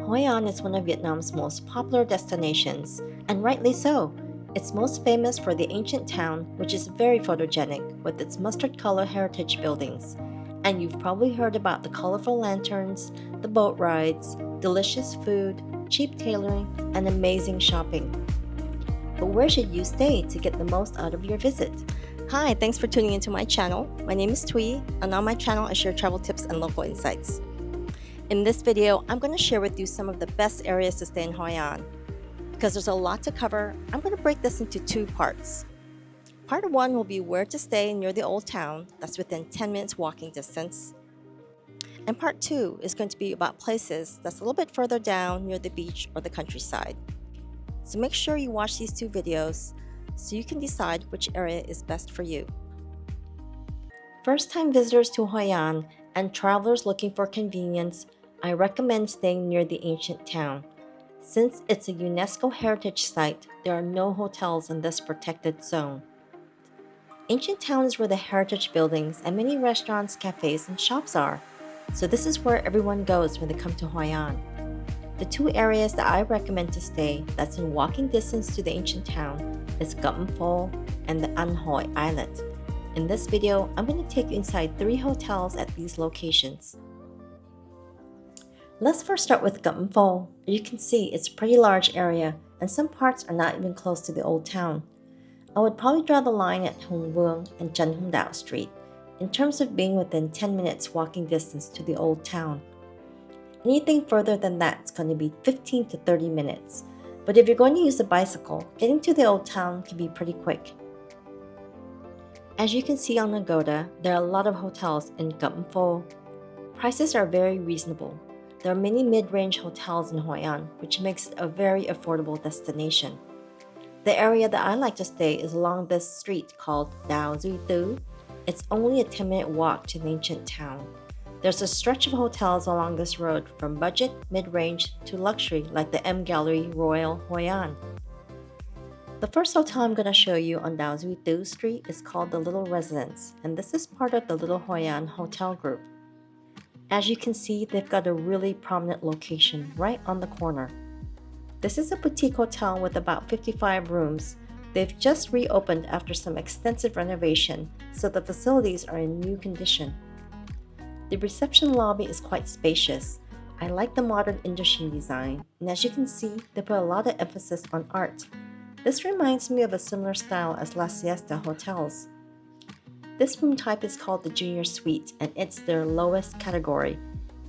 Hoi An is one of Vietnam's most popular destinations, and rightly so. It's most famous for the ancient town, which is very photogenic with its mustard color heritage buildings. And you've probably heard about the colorful lanterns, the boat rides, delicious food, cheap tailoring, and amazing shopping. But where should you stay to get the most out of your visit? Hi, thanks for tuning into my channel. My name is Thuy, and on my channel I share travel tips and local insights. In this video, I'm going to share with you some of the best areas to stay in Hoi An. Because there's a lot to cover, I'm going to break this into two parts. Part 1 will be where to stay near the old town, that's within 10 minutes walking distance. And part 2 is going to be about places that's a little bit further down near the beach or the countryside. So make sure you watch these two videos so you can decide which area is best for you. First-time visitors to Hoi An and travelers looking for convenience, I recommend staying near the ancient town. Since it's a UNESCO Heritage Site, there are no hotels in this protected zone. Ancient Town is where the heritage buildings and many restaurants, cafes, and shops are. So this is where everyone goes when they come to Hoi An. The two areas that I recommend to stay that's in walking distance to the ancient town is Cam Pho and the Hoi Island. In this video, I'm going to take you inside 3 hotels at these locations. Let's first start with Cam Pho. You can see it's a pretty large area and some parts are not even close to the old town. I would probably draw the line at Hung Vuong and Trần Hưng Đạo Street in terms of being within 10 minutes walking distance to the old town. Anything further than that is going to be 15 to 30 minutes, but if you're going to use a bicycle, getting to the old town can be pretty quick. As you can see on Agoda, there are a lot of hotels in Cam Pho. Prices are very reasonable. There are many mid-range hotels in Hoi An, which makes it a very affordable destination. The area that I like to stay is along this street called Dao Duy Tu. It's only a 10-minute walk to the ancient town. There's a stretch of hotels along this road from budget, mid-range, to luxury like the M Gallery Royal Hoi An. The first hotel I'm going to show you on Dao Duy Tu Street is called the Little Residence, and this is part of the Little Hoi An Hotel Group. As you can see, they've got a really prominent location right on the corner. This is a boutique hotel with about 55 rooms. They've just reopened after some extensive renovation, so the facilities are in new condition. The reception lobby is quite spacious. I like the modern Indonesian design, and as you can see, they put a lot of emphasis on art. This reminds me of a similar style as La Siesta hotels. This room type is called the Junior Suite, and it's their lowest category,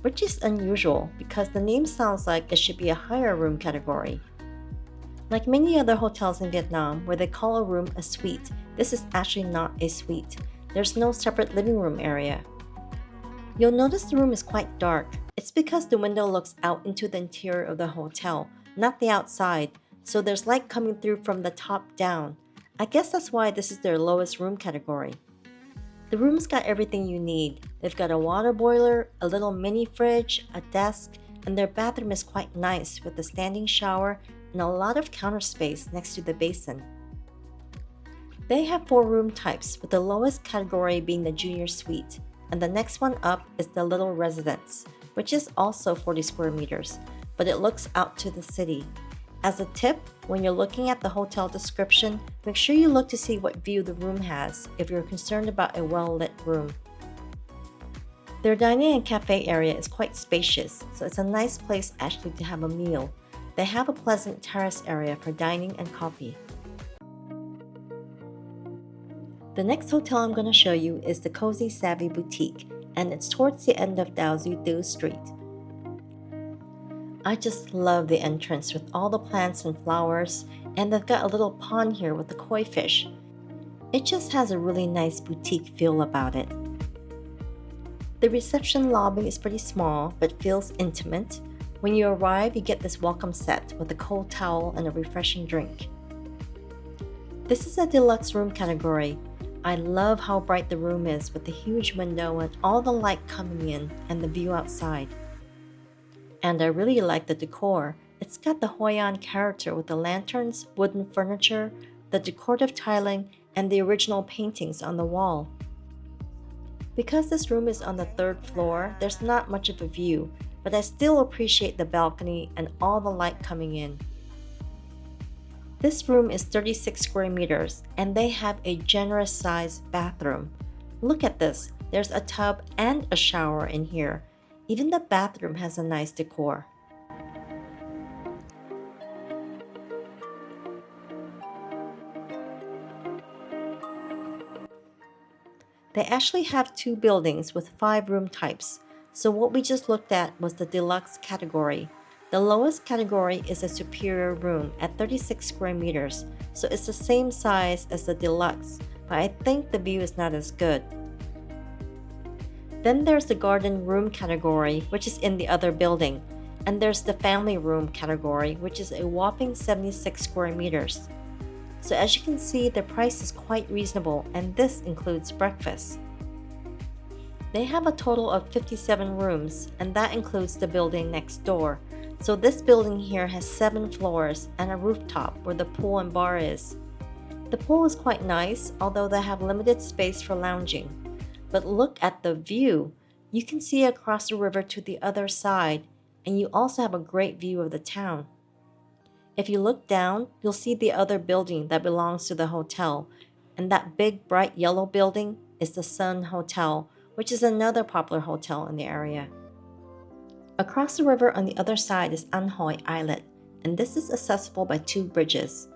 which is unusual because the name sounds like it should be a higher room category. Like many other hotels in Vietnam where they call a room a suite, this is actually not a suite. There's no separate living room area. You'll notice the room is quite dark. It's because the window looks out into the interior of the hotel, not the outside, so there's light coming through from the top down. I guess that's why this is their lowest room category. The room's got everything you need. They've got a water boiler, a little mini fridge, a desk, and their bathroom is quite nice with a standing shower and a lot of counter space next to the basin. They have 4 room types, with the lowest category being the Junior Suite, and the next one up is the Little Residence, which is also 40 square meters, but it looks out to the city. As a tip, when you're looking at the hotel description, make sure you look to see what view the room has if you're concerned about a well-lit room. Their dining and cafe area is quite spacious, so it's a nice place actually to have a meal. They have a pleasant terrace area for dining and coffee. The next hotel I'm going to show you is the Cozy Savvy Boutique, and it's towards the end of Dao Duy Tu Street. I just love the entrance with all the plants and flowers, and they've got a little pond here with the koi fish. It just has a really nice boutique feel about it. The reception lobby is pretty small but feels intimate. When you arrive, you get this welcome set with a cold towel and a refreshing drink. This is a deluxe room category. I love how bright the room is with the huge window and all the light coming in and the view outside. And I really like the decor. It's got the Hoi An character with the lanterns, wooden furniture, the decorative tiling, and the original paintings on the wall. Because this room is on the 3rd floor, there's not much of a view, but I still appreciate the balcony and all the light coming in. This room is 36 square meters and they have a generous sized bathroom. Look at this, there's a tub and a shower in here. Even the bathroom has a nice decor. They actually have two buildings with 5 room types, so what we just looked at was the deluxe category. The lowest category is a superior room at 36 square meters, so it's the same size as the deluxe, but I think the view is not as good. Then there's the garden room category, which is in the other building, and there's the family room category, which is a whopping 76 square meters. So as you can see, the price is quite reasonable, and this includes breakfast. They have a total of 57 rooms, and that includes the building next door. So this building here has 7 floors and a rooftop where the pool and bar is. The pool is quite nice, although they have limited space for lounging. But look at the view! You can see across the river to the other side, and you also have a great view of the town. If you look down, you'll see the other building that belongs to the hotel, and that big bright yellow building is the Sun Hotel, which is another popular hotel in the area. Across the river on the other side is An Hoi Island, and this is accessible by 2 bridges.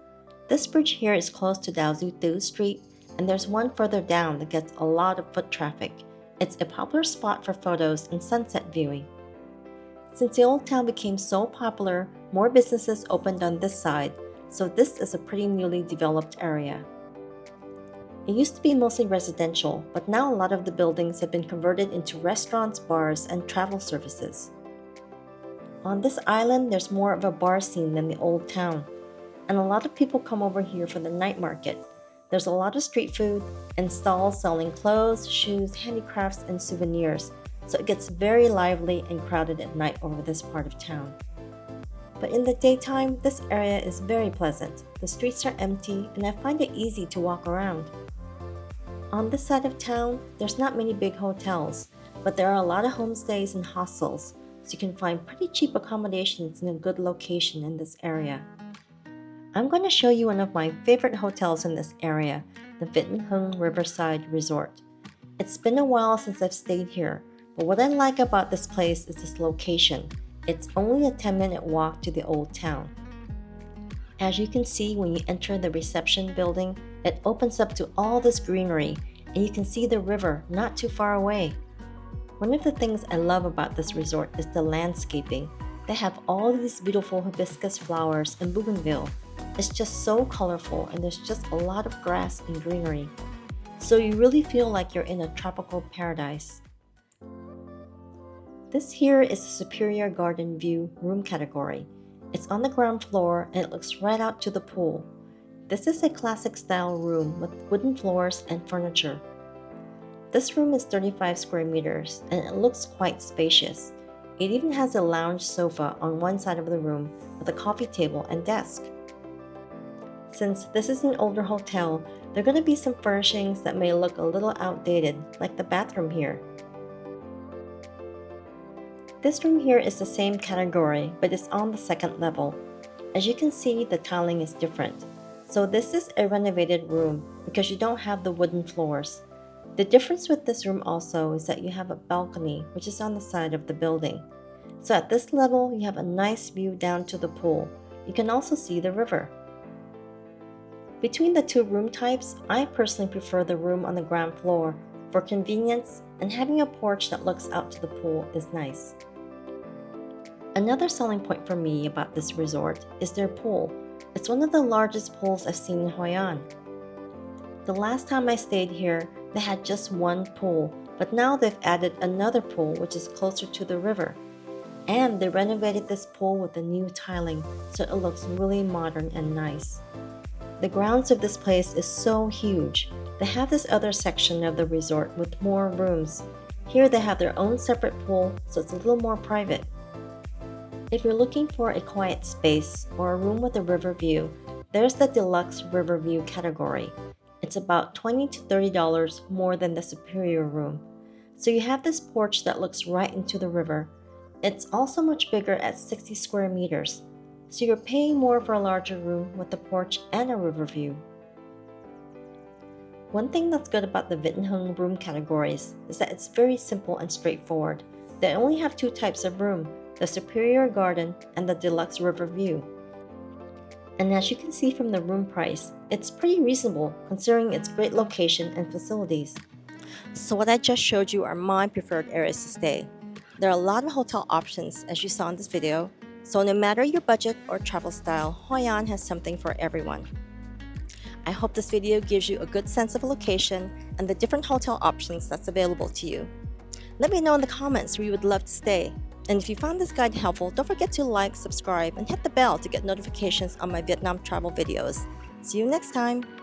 This bridge here is close to Dao Zu Tu Street, and there's one further down that gets a lot of foot traffic. It's a popular spot for photos and sunset viewing. Since the old town became so popular, more businesses opened on this side, so this is a pretty newly developed area. It used to be mostly residential, but now a lot of the buildings have been converted into restaurants, bars, and travel services. On this island, there's more of a bar scene than the old town, and a lot of people come over here for the night market. There's a lot of street food and stalls selling clothes, shoes, handicrafts, and souvenirs, so it gets very lively and crowded at night over this part of town. But in the daytime, this area is very pleasant. The streets are empty, and I find it easy to walk around. On this side of town, there's not many big hotels, but there are a lot of homestays and hostels, so you can find pretty cheap accommodations in a good location in this area. I'm going to show you one of my favorite hotels in this area, the Vinh Riverside Resort. It's been a while since I've stayed here, but what I like about this place is its location. It's only a 10-minute walk to the old town. As you can see when you enter the reception building, it opens up to all this greenery, and you can see the river not too far away. One of the things I love about this resort is the landscaping. They have all these beautiful hibiscus flowers and bougainville. It's just so colorful, and there's just a lot of grass and greenery. So you really feel like you're in a tropical paradise. This here is the Superior Garden View room category. It's on the ground floor and it looks right out to the pool. This is a classic style room with wooden floors and furniture. This room is 35 square meters and it looks quite spacious. It even has a lounge sofa on one side of the room with a coffee table and desk. Since this is an older hotel, there are going to be some furnishings that may look a little outdated, like the bathroom here. This room here is the same category, but it's on the 2nd level. As you can see, the tiling is different. So this is a renovated room because you don't have the wooden floors. The difference with this room also is that you have a balcony, which is on the side of the building. So at this level, you have a nice view down to the pool. You can also see the river. Between the 2 room types, I personally prefer the room on the ground floor for convenience, and having a porch that looks out to the pool is nice. Another selling point for me about this resort is their pool. It's one of the largest pools I've seen in Hoi An. The last time I stayed here, they had just one pool, but now they've added another pool which is closer to the river. And they renovated this pool with the new tiling, so it looks really modern and nice. The grounds of this place is so huge. They have this other section of the resort with more rooms. Here they have their own separate pool, so it's a little more private. If you're looking for a quiet space or a room with a river view, there's the deluxe river view category. It's about $20 to $30 more than the superior room. So you have this porch that looks right into the river. It's also much bigger at 60 square meters, so you're paying more for a larger room with a porch and a river view. One thing that's good about the Vinh Hung room categories is that it's very simple and straightforward. They only have two types of room, the Superior Garden and the Deluxe River View. And as you can see from the room price, it's pretty reasonable considering its great location and facilities. So what I just showed you are my preferred areas to stay. There are a lot of hotel options as you saw in this video, so no matter your budget or travel style, Hoi An has something for everyone. I hope this video gives you a good sense of a location and the different hotel options that's available to you. Let me know in the comments where you would love to stay. And if you found this guide helpful, don't forget to like, subscribe, and hit the bell to get notifications on my Vietnam travel videos. See you next time!